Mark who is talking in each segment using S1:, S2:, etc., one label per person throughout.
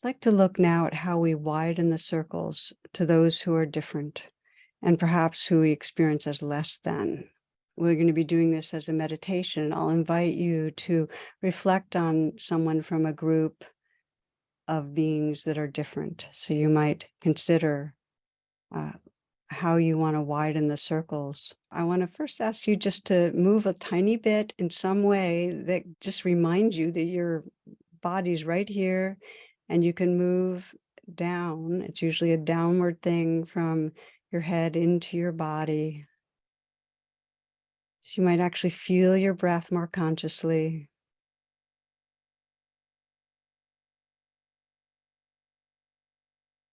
S1: like to look now at how we widen the circles to those who are different and perhaps who we experience as less than. We're going to be doing this as a meditation. I'll invite you to reflect on someone from a group of beings that are different. So you might consider uh, how you want to widen the circles. I want to first ask you just to move a tiny bit in some way that just reminds you that your body's right here and you can move down. It's usually a downward thing from your head into your body. So you might actually feel your breath more consciously.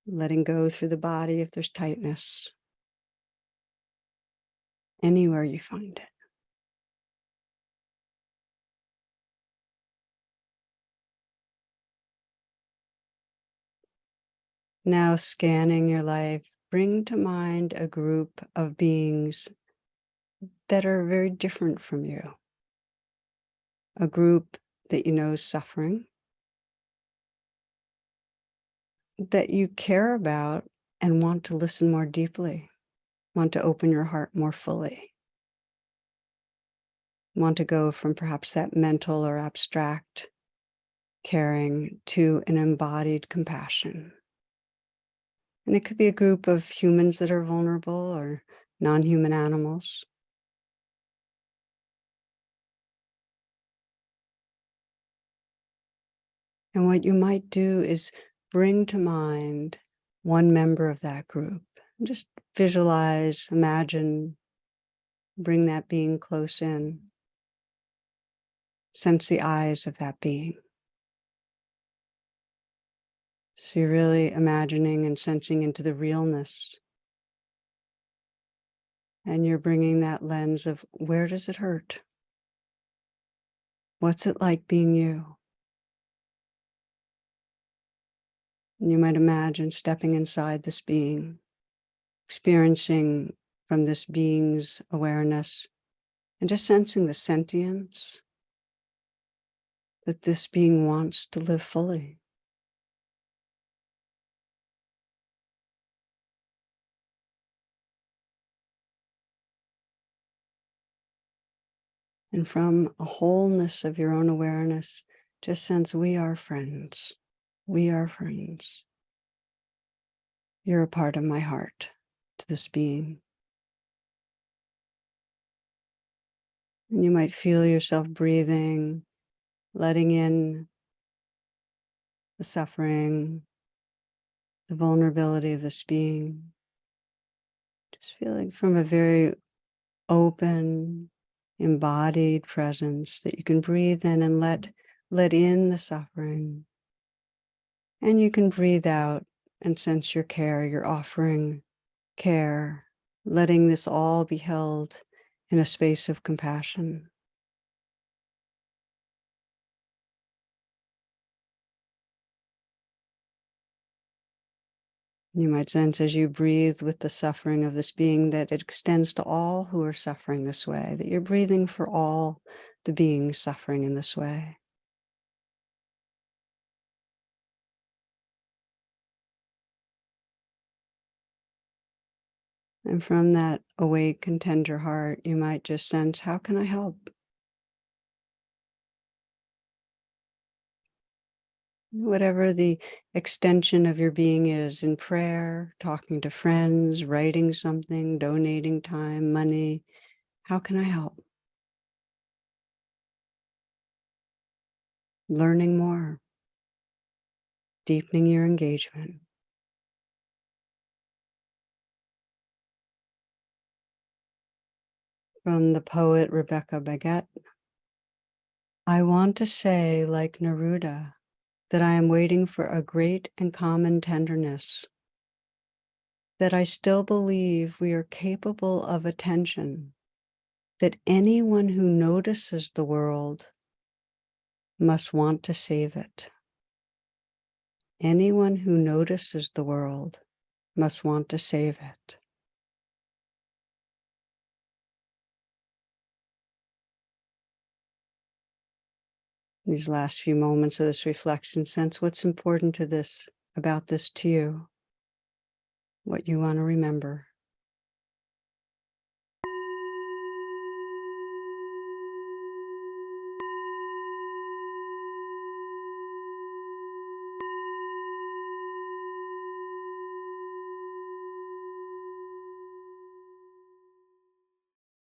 S1: Letting go through the body if there's tightness, anywhere you find it. Now scanning your life, bring to mind a group of beings that are very different from you. A group that you know is suffering, that you care about and want to listen more deeply, want to open your heart more fully, want to go from perhaps that mental or abstract caring to an embodied compassion. And it could be a group of humans that are vulnerable or non-human animals. And what you might do is bring to mind one member of that group. Just visualize, imagine, bring that being close in. Sense the eyes of that being. So you're really imagining and sensing into the realness. And you're bringing that lens of where does it hurt? What's it like being you? And you might imagine stepping inside this being, experiencing from this being's awareness, and just sensing the sentience that this being wants to live fully. And from a wholeness of your own awareness, just sense we are friends. We are friends. You're a part of my heart to this being. And you might feel yourself breathing, letting in the suffering, the vulnerability of this being. Just feeling from a very open, embodied presence that you can breathe in and let in the suffering. And you can breathe out and sense your care. You're offering care, letting this all be held in a space of compassion. You might sense as you breathe with the suffering of this being that it extends to all who are suffering this way, that you're breathing for all the beings suffering in this way. And from that awake and tender heart, you might just sense, how can I help? Whatever the extension of your being is in prayer, talking to friends, writing something, donating time, money, how can I help? Learning more, deepening your engagement. From the poet Rebecca Baguette, I want to say, like Neruda, that I am waiting for a great and common tenderness, that I still believe we are capable of attention, that anyone who notices the world must want to save it. Anyone who notices the world must want to save it. these last few moments of this reflection, sense what's important to this, about this to you, what you want to remember.